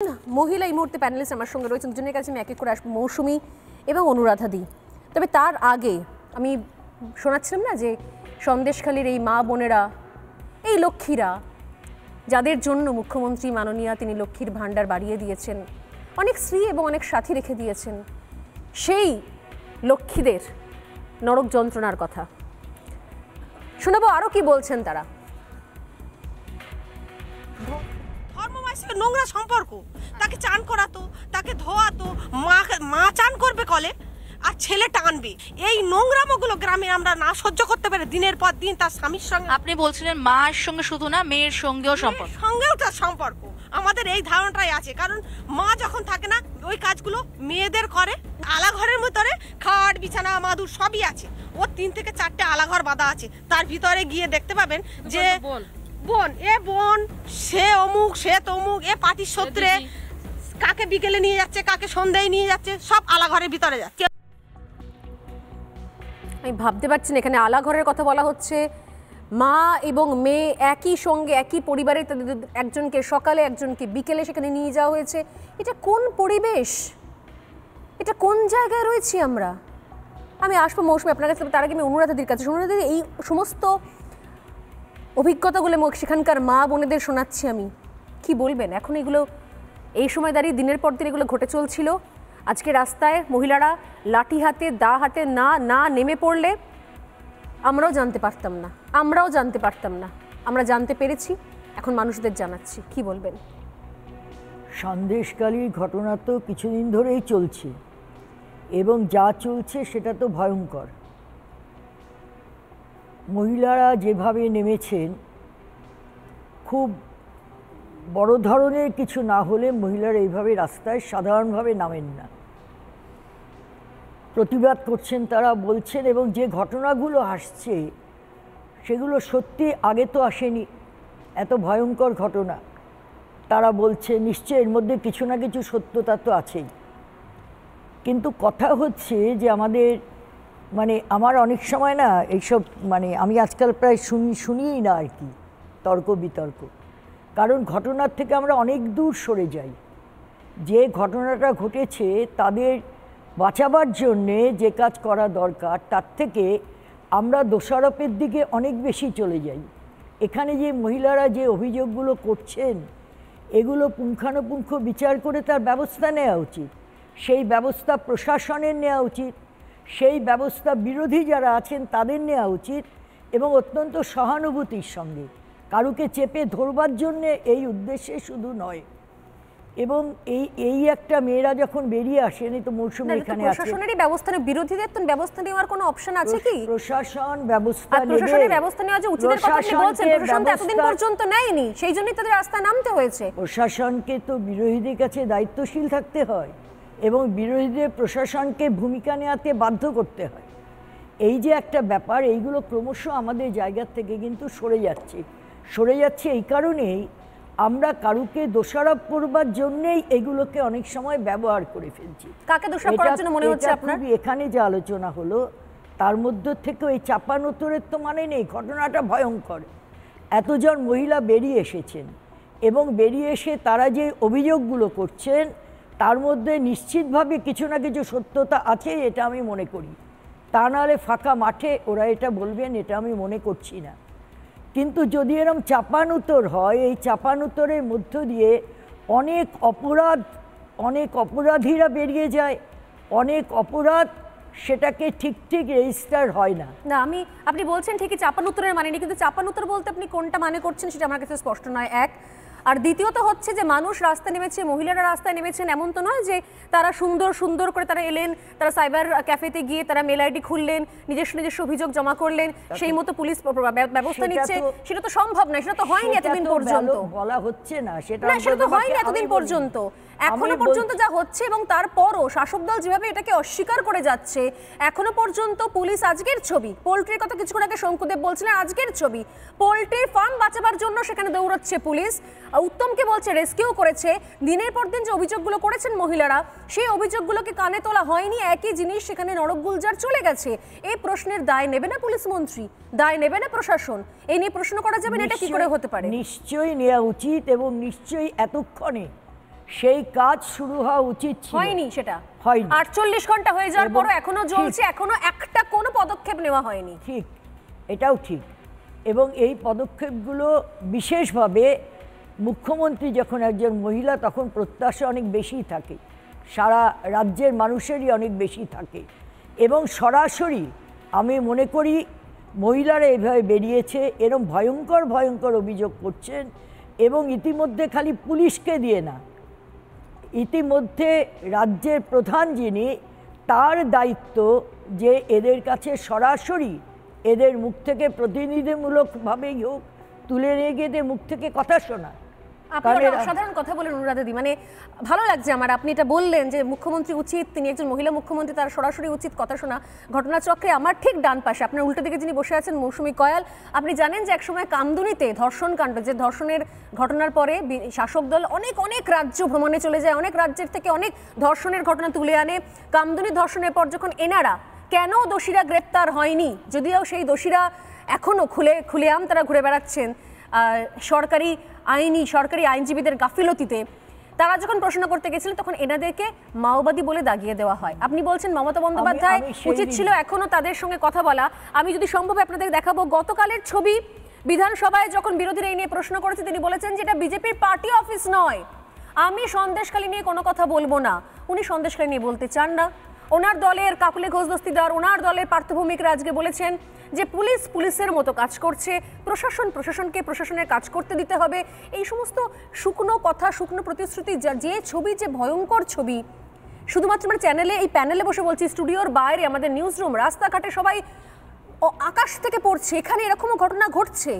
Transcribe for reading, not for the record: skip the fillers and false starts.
মহিলা এই মুহূর্তে প্যানেলিস্ট আমার সঙ্গে রয়েছেন, দুজনের কাছে আমি এক এক করে আসবো, মৌসুমী এবং অনুরাধা দি। তবে তার আগে আমি শোনাচ্ছিলাম না যে সন্দেশখালীর এই মা বোনেরা, এই লক্ষ্মীরা, যাদের জন্য মুখ্যমন্ত্রী মাননীয়া তিনি লক্ষ্মীর ভাণ্ডার বাড়িয়ে দিয়েছেন, অনেক স্ত্রী এবং অনেক সাথী রেখে দিয়েছেন, সেই লক্ষ্মীদের নরক যন্ত্রণার কথা শোনাবো। আরও কি বলছেন তারা। নোংরা সম্পর্ক, তাকে চান করাতো, তাকে ধোয়াতো, মা চান করবে কলে আর ছেলে টানবে। এই নোংরামগুলো গ্রামে আমরা না সহ্য করতে পারি। দিনের পর দিন তার স্বামীর সঙ্গে, আপনি বলছিলেন মায়ের সঙ্গে শুধু না, মেয়ের সঙ্গেও সম্পর্ক, সঙ্গেও তার সম্পর্ক। আমাদের এই ধারণাটাই আছে, কারণ মা যখন থাকে না ওই কাজগুলো মেয়েদের করে। আলাঘরের ভিতরে খাট বিছানা মাদুর সবই আছে, ওর 3 থেকে 4টে আলাঘর বাঁধা আছে। তার ভিতরে গিয়ে দেখতে পাবেন যে বোন, এ বোন, সে অমুক, সে তমুক, এ পার্টির সূত্রে কাকে বিকেলে নিয়ে যাচ্ছে, কাকে সন্ধ্যায় নিয়ে যাচ্ছে, সব আলাঘরের ভিতরে যাচ্ছে। আমি ভাবতে পারছি না, এখানে আলাঘরের কথা বলা হচ্ছে, মা এবং মেয়ে একই সঙ্গে একই পরিবারের, তাদের একজনকে সকালে একজনকে বিকেলে সেখানে নিয়ে যাওয়া হয়েছে। এটা কোন পরিবেশ, এটা কোন জায়গায় রয়েছি আমরা। আমি আসবো মৌসুমী আপনার কাছে, তার আগে আমি অনুরাধাদির কাছে। অনুরাধাদি, এই সমস্ত অভিজ্ঞতাগুলো সেখানকার মা বোনেদের শোনাচ্ছি আমি, কি বলবেন এখন? এগুলো এই সময় দাঁড়িয়ে দিনের পর দিন এগুলো ঘটে চলছিল। আজকে রাস্তায় মহিলারা লাঠি হাতে, দা হাতে না নেমে পড়লে আমরাও জানতে পারতাম না। আমরা জানতে পেরেছি, এখন মানুষদের জানাচ্ছি। কি বলবেন? সন্দেশখালীর ঘটনা তো কিছুদিন ধরেই চলছে এবং যা চলছে সেটা তো ভয়ঙ্কর। মহিলারা যেভাবে নেমেছেন, খুব বড় ধরনের কিছু না হলে মহিলারা এইভাবে রাস্তায় সাধারণভাবে নামেন না। প্রতিবাদ করছেন তারা, বলছেন, এবং যে ঘটনাগুলো আসছে সেগুলো সত্যি আগে তো আসেনি, এত ভয়ঙ্কর ঘটনা। তারা বলছে নিশ্চয়ই এর মধ্যে কিছু না কিছু সত্যতা তো আছেই। কিন্তু কথা হচ্ছে যে আমাদের আমার অনেক সময় না এইসব আমি আজকাল প্রায় শুনিই না আর কি তর্ক বিতর্ক, কারণ ঘটনার থেকে আমরা অনেক দূর সরে যাই। যে ঘটনাটা ঘটেছে তাদের বাঁচাবার জন্যে যে কাজ করা দরকার, তার থেকে আমরা দোষারোপের দিকে অনেক বেশি চলে যাই। এখানে যে মহিলারা যে অভিযোগগুলো করছেন, এগুলো পুঙ্খানুপুঙ্খ বিচার করে তার ব্যবস্থা নেওয়া উচিত। সেই ব্যবস্থা প্রশাসনের নেওয়া উচিত, সেই ব্যবস্থা বিরোধী যারা আছেন তাদের নেওয়া উচিত, এবং অত্যন্ত সহানুভূতির সঙ্গে, কারুকে চেপে ধরবার জন্যে এই উদ্দেশ্যে শুধু নয়। এবং এই একটা মেয়েরা যখন বেরিয়ে আসেন, এই তো মৌসুমী এখানে আছে, প্রশাসনেরই ব্যবস্থা নেই, বিরোধীদের তো ব্যবস্থা নেওয়ার কোনো অপশন আছে কি? প্রশাসন ব্যবস্থা নেবে, প্রশাসনের ব্যবস্থা নেওয়া যে উচিতের কথা আপনি বলছেন, প্রশাসন তো এতদিন পর্যন্ত নেয়নি, সেই জন্যই তাদের রাস্তায় নামতে হয়েছে। প্রশাসনকে তো বিরোধীদের কাছে দায়িত্বশীল থাকতে হয় এবং বিরোধীদের প্রশাসনকে ভূমিকা নেওয়াতে বাধ্য করতে হয়। এই যে একটা ব্যাপার, এইগুলো ক্রমশ আমাদের জায়গার থেকে কিন্তু সরে যাচ্ছে। এই কারণেই আমরা কারুকে দোষারোপ করবার জন্যেই এগুলোকে অনেক সময় ব্যবহার করে ফেলছি। কাকে দোষারোপ করার জন্য মনে হচ্ছে আপনার? এখানে যে আলোচনা হলো তার মধ্যে থেকে এই চাপানোতরের তো নেই। ঘটনাটা ভয়ঙ্কর। এতজন মহিলা বেরিয়ে এসেছেন এবং বেরিয়ে এসে তারা যে অভিযোগগুলো করছেন তার মধ্যে নিশ্চিতভাবে কিছু না কিছু সত্যতা আছে, এটা আমি মনে করি। তা নাহলে ফাঁকা মাঠে ওরা এটা বলবেন, এটা আমি মনে করছি না। কিন্তু যদি এরকম চাপানুতর হয়, এই চাপানুতরের মধ্য দিয়ে অনেক অপরাধীরা বেরিয়ে যায়, অনেক অপরাধ সেটাকে ঠিক রেজিস্টার হয় না। আপনি বলছেন ঠিকই চাপানুতরের মানে নেই, কিন্তু চাপানুতর বলতে আপনি কোনটা মানে করছেন সেটা আমার কাছে স্পষ্ট নয়। এক, আর দ্বিতীয়ত হচ্ছে যে মানুষ রাস্তায় নেমেছে, মহিলারা রাস্তায় নেমেছেন, এমন তো নয় যে তারা সুন্দর করে তারা এলেন, তারা সাইবার ক্যাফেতে গিয়ে তারা মেল আইডি খুললেন, নিজস্ব অভিযোগ জমা করলেন, সেই মতো পুলিশ ব্যবস্থা নিচ্ছে। সেটা তো সম্ভব নয়, সেটা তো হয়নি এতদিন পর্যন্ত, বলা হচ্ছে না সেটা তো হয়নি এতদিন পর্যন্ত। এখনো পর্যন্ত যা হচ্ছে, এবং তারপরও শাসক দল যেভাবে এটাকে অস্বীকার করে যাচ্ছে, এখনো পর্যন্ত পুলিশ, আজকের ছবি, পোল্ট্রির কথা কিছুক্ষণ আগে শঙ্কুদেব বলছিলেন, আজকের ছবি, পোল্ট্রি ফার্ম বাঁচাবার জন্য সেখানে দৌড়াচ্ছে পুলিশ। উত্তমকে বলছে রেস্কিউ করেছে। দিনের পর দিন যে অভিযোগগুলো করেছেন মহিলারা, সেই অভিযোগগুলোকে কানে তোলা হয়নি। একই জিনিস সেখানে নরকগুলজার চলে গেছে। এই প্রশ্নের দায় নেবে না পুলিশ মন্ত্রী, দায় নেবে না প্রশাসন? এই নিয়ে প্রশ্ন করা যাবে না, এটা কি করে হতে পারে? নিশ্চয়ই নেওয়া উচিত, এবং নিশ্চয়ই এতক্ষণে সেই কাজ শুরু হওয়া উচিত ছিল, হয়নি সেটা। হয়নি। 48 ঘন্টা হয়ে যাওয়ার এবং পরও এখনো জ্বলছে, এখনো একটা কোনো পদক্ষেপ নেওয়া হয়নি। ঠিক, এটাও ঠিক। এবং এই পদক্ষেপগুলো বিশেষভাবে মুখ্যমন্ত্রী যখন একজন মহিলা, তখন প্রত্যাশা অনেক বেশি থাকে, সারা রাজ্যের মানুষেরই অনেক বেশি থাকে। এবং সরাসরি আমি মনে করি মহিলারা এভাবে বেরিয়েছে, এরম ভয়ঙ্কর ভয়ঙ্কর অভিযোগ করছেন। এবং ইতিমধ্যে খালি পুলিশকে দিয়ে না, ইতিমধ্যে রাজ্যের প্রধান যিনি, তার দায়িত্ব যে এদের কাছে সরাসরি এদের মুখ থেকে প্রতিনিধিমূলকভাবেই হোক তুলে নিয়ে গিয়ে এদের মুখ থেকে কথা শোনা। আপনি অসাধারণ কথা বলেন অনুরাধাদি, মানে ভালো লাগছে আমার। আপনি এটা বললেন যে মুখ্যমন্ত্রী উচিত, তিনি একজন মহিলা মুখ্যমন্ত্রী, তার সরাসরি উচিত কথা শোনা। ঘটনাচক্রে আমার ঠিক ডান পাশে, আপনার উল্টো দিকে যিনি বসে আছেন, মৌসুমী কয়াল। আপনি জানেন যে একসময় কামদুনিতে ধর্ষণ কাণ্ড, যে ধর্ষণের ঘটনার পরে শাসক দল অনেক অনেক রাজ্য ভ্রমণে চলে যায়, অনেক রাজ্যের থেকে অনেক ধর্ষণের ঘটনা তুলে আনে। কামদুনি ধর্ষণের পর যখন এনারা, কেন দোষীরা গ্রেপ্তার হয়নি, যদিও সেই দোষীরা এখনও খুলেআম তারা ঘুরে বেড়াচ্ছেন সরকারি আইনজীবীদের গাফিলতিতে, তারা যখন প্রশ্ন করতে গেছিলেন তখন এনাদেরকে মাওবাদী বলে দাগিয়ে দেওয়া হয়। আপনি বলছেন মমতা বন্দ্যোপাধ্যায় উচিত ছিল এখনো তাদের সঙ্গে কথা বলা। আমি যদি সম্ভব আপনাদের দেখাবো গতকালের ছবি। বিধানসভায় যখন বিরোধীরা এই নিয়ে প্রশ্ন করেছে, তিনি বলেছেন যে এটা বিজেপির পার্টি অফিস নয়, আমি সন্দেশখালী নিয়ে কোনো কথা বলবো না। উনি সন্দেশখালী নিয়ে বলতে চান না। ওনার দলের কাকুলে ঘোষ দস্তিদার, ওনার দলের পার্থভূমিকরা আজকে বলেছেন যে পুলিশের মতো কাজ করছে, প্রশাসনকে প্রশাসনের কাজ করতে দিতে হবে। এই সমস্ত শুকনো কথা, শুকনো প্রতিশ্রুতি, যে ছবি, যে ভয়ঙ্কর ছবি, শুধুমাত্র আমরা চ্যানেলে, এই প্যানেলে বসে বলছি, স্টুডিওর বাইরে আমাদের নিউজ রুম, রাস্তাঘাটে সবাই আকাশ থেকে পড়ছে, এখানে এরকমও ঘটনা ঘটছে।